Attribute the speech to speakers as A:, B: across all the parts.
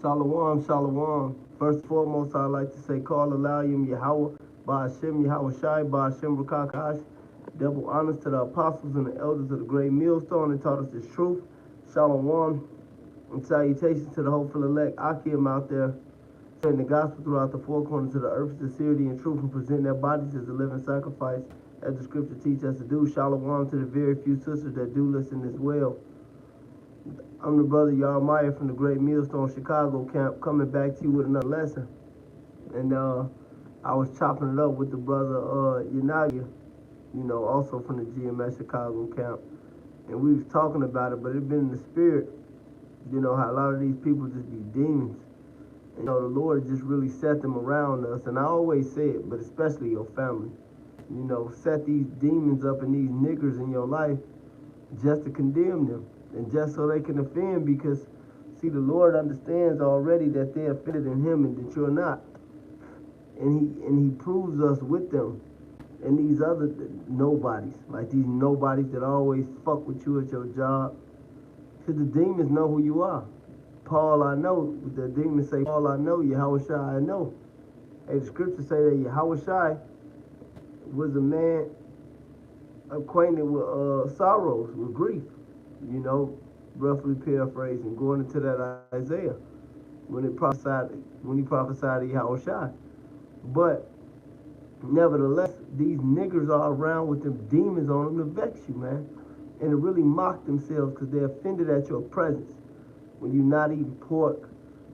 A: Shalom, shalom. First and foremost, I'd like to say, call Alayim Yahweh, Ba'ashem Yahweh Shai, Ba'ashem Rakakash. Double honors to the apostles and the elders of the great millstone that taught us this truth. Shalom, and salutations to the hopeful elect Akim out there, spreading the gospel throughout the four corners of the earth, sincerity and truth, and presenting their bodies as a living sacrifice, as the scripture teaches us to do. Shalom to the very few sisters that do listen as well. I'm the brother Yarmaya from the Great Millstone Chicago camp, coming back to you with another lesson. And I was chopping it up with the brother Yanagi, also from the GMS Chicago camp. And we was talking about it, but it been in the spirit, how a lot of these people just be demons. And the Lord just really set them around us. And I always say it, but especially your family. Set these demons up and these niggers in your life just to condemn them. And just so they can offend, because see, the Lord understands already that they're offended in him and that you're not. And he proves us with them and these other nobodies, like these nobodies that always fuck with you at your job. Because the demons know who you are. Paul, I know. The demons say, Paul, I know. Yahweh Shai, I know. Hey, the scriptures say that Yahweh Shai was a man acquainted with sorrows, with grief. Roughly paraphrasing, going into that Isaiah when he prophesied to Yahweh Shai. But nevertheless, these niggers are around with them demons on them to vex you, man, and to really mock themselves because they're offended at your presence. When you're not eating pork,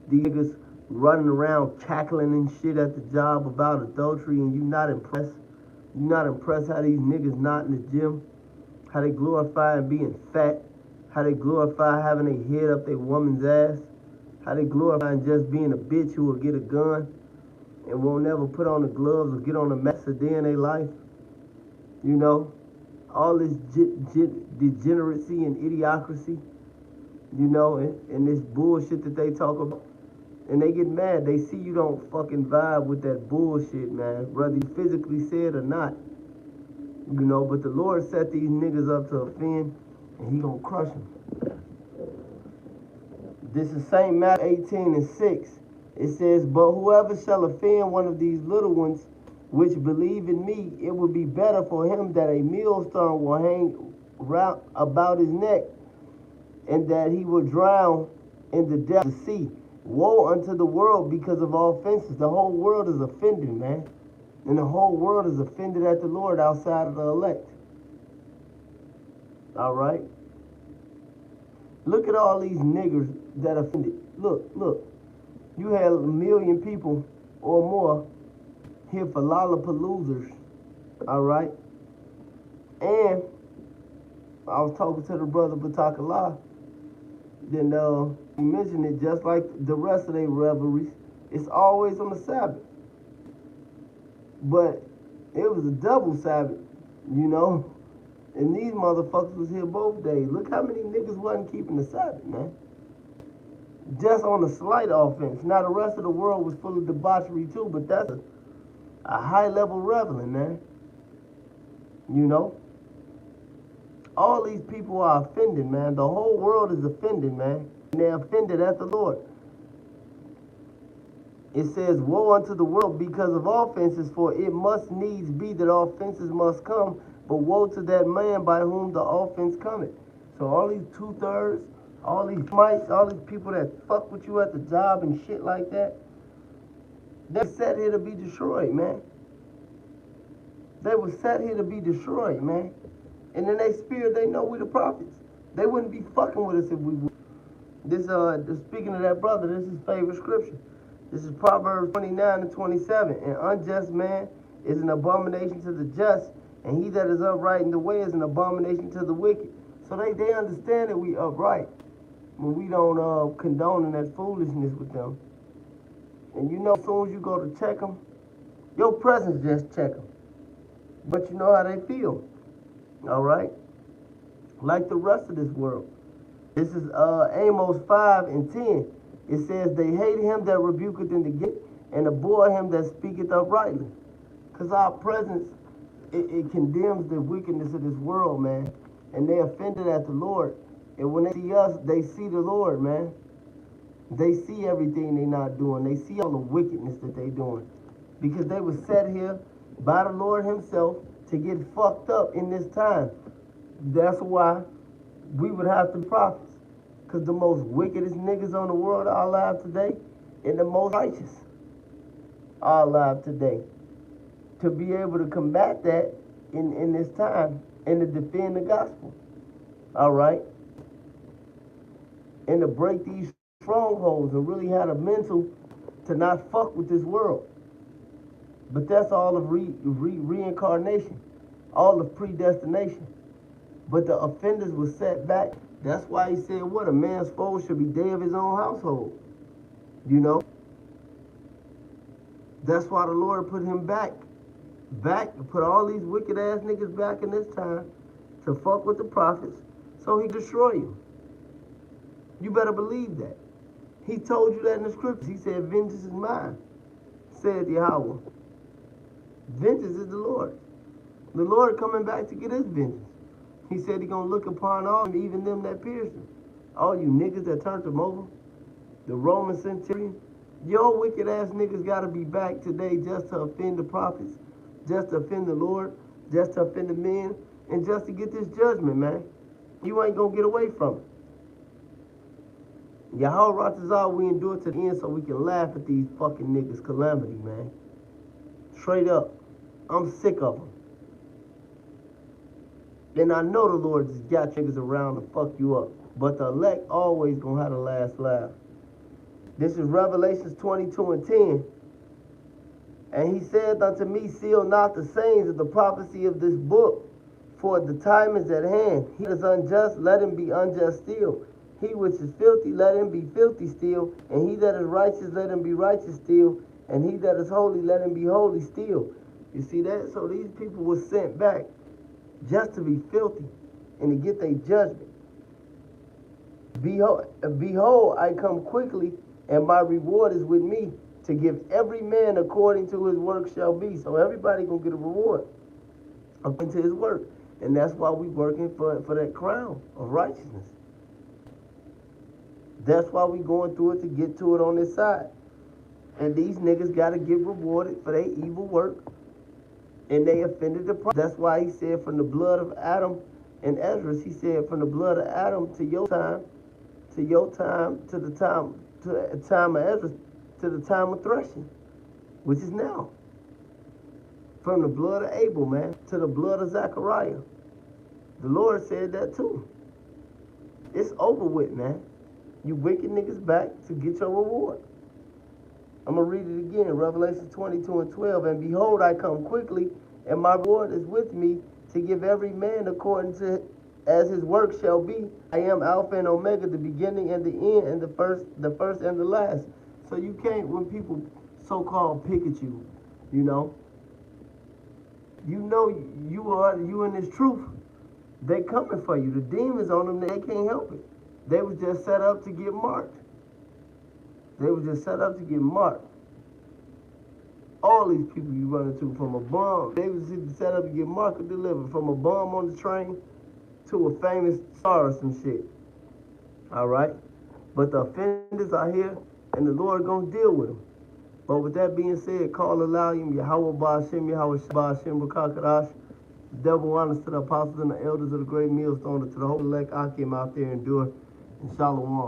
A: these niggas running around cackling and shit at the job about adultery, and you're not impressed. You're not impressed how these niggas not in the gym, how they glorify being fat, how they glorify having their head up their woman's ass, how they glorify just being a bitch who will get a gun and won't never put on the gloves or get on a mess a day in their life. All this degeneracy and idiocracy, and this bullshit that they talk about. And they get mad. They see you don't fucking vibe with that bullshit, man, whether you physically say it or not. But the Lord set these niggas up to offend, and he gonna crush them. This is St. Matthew 18:6. It says, but whoever shall offend one of these little ones which believe in me, it would be better for him that a millstone will hang round about his neck, and that he will drown in the depth of the sea. Woe unto the world because of all offenses. The whole world is offended, man. And the whole world is offended at the Lord outside of the elect. All right? Look at all these niggers that offended. Look. You had 1 million people or more here for Lollapaloozers. All right? And I was talking to the brother Batakala. Then he mentioned it just like the rest of their revelries. It's always on the Sabbath. But it was a double Sabbath, And these motherfuckers was here both days. Look how many niggas wasn't keeping the Sabbath, man. Just on a slight offense. Now the rest of the world was full of debauchery too, but that's a high level reveling, man. All these people are offended, man. The whole world is offended, man. And they're offended at the Lord. It says, woe unto the world because of offenses, for it must needs be that offenses must come, but woe to that man by whom the offense cometh. So all these 2/3, all these mites, all these people that fuck with you at the job and shit like that, they're set here to be destroyed, man. They were set here to be destroyed, man. And in their spirit, they know we the prophets. They wouldn't be fucking with us if we would. Speaking of that brother, this is his favorite scripture. This is Proverbs 29:27. An unjust man is an abomination to the just, and he that is upright in the way is an abomination to the wicked. So they understand that we upright when we don't condone that foolishness with them. And as soon as you go to check them, your presence just check them. But you know how they feel. All right? Like the rest of this world. This is Amos 5:10. It says, they hate him that rebuketh in the gate, and abhor him that speaketh uprightly. Because our presence, it condemns the wickedness of this world, man. And they offended at the Lord. And when they see us, they see the Lord, man. They see everything they not doing. They see all the wickedness that they doing. Because they were set here by the Lord himself to get fucked up in this time. That's why we would have to be prophets. Because the most wickedest niggas on the world are alive today, and the most righteous are alive today. To be able to combat that in this time and to defend the gospel. All right? And to break these strongholds and really have a mental to not fuck with this world. But that's all of reincarnation, all of predestination. But the offenders were set back. That's why he said, what, a man's foe should be dead of his own household. You know? That's why the Lord put him back, put all these wicked ass niggas back in this time to fuck with the prophets so he destroy you. You better believe that. He told you that in the scriptures. He said, vengeance is mine, said Yahweh. Vengeance is the Lord. The Lord coming back to get his vengeance. He said he gonna look upon all, even them that pierced him. All you niggas that turned him over, the Roman centurion, your wicked ass niggas gotta be back today just to offend the prophets, just to offend the Lord, just to offend the men, and just to get this judgment, man. You ain't gonna get away from it. Yahweh Ratazah, we endure to the end so we can laugh at these fucking niggas' calamity, man. Straight up. I'm sick of them. And I know the Lord just got niggas around to fuck you up. But the elect always gonna have the last laugh. This is Revelations 22 and 10. And he said unto me, seal not the sayings of the prophecy of this book, for the time is at hand. He that is unjust, let him be unjust still. He which is filthy, let him be filthy still. And he that is righteous, let him be righteous still. And he that is holy, let him be holy still. You see that? So these people were sent back just to be filthy and to get their judgment. Behold, I come quickly, and my reward is with me, to give every man according to his work shall be. So everybody gonna get a reward according to his work. And that's why we working for that crown of righteousness. That's why we going through it to get to it on this side. And these niggas gotta get rewarded for their evil work. And they offended the prophet. That's why he said from the blood of Adam and Ezra, he said from the blood of Adam to your time, to the time of Ezra, to the time of threshing, which is now. From the blood of Abel, man, to the blood of Zechariah. The Lord said that too. It's over with, man. You wicked niggas back to get your reward. I'm going to read it again, Revelation 22 and 12. And behold, I come quickly, and my reward is with me to give every man according to as his work shall be. I am Alpha and Omega, the beginning and the end, and the first and the last. So you can't, when people so-called pick at you, you know you in this truth. They coming for you. The demons on them, they can't help it. They was just set up to get marked. They were just set up to get marked. All these people you run into, from a bomb, they was set up to get marked or delivered, from a bomb on the train to a famous star or some shit. All right? But the offenders are here, and the Lord gonna deal with them. But with that being said, call Elohim, Yahweh Ba'ashem, Yahweh Ba'ashem, Rakakadash. Double honors to the apostles and the elders of the great millstone, to the whole elect Akim out there, endure, and Shalom.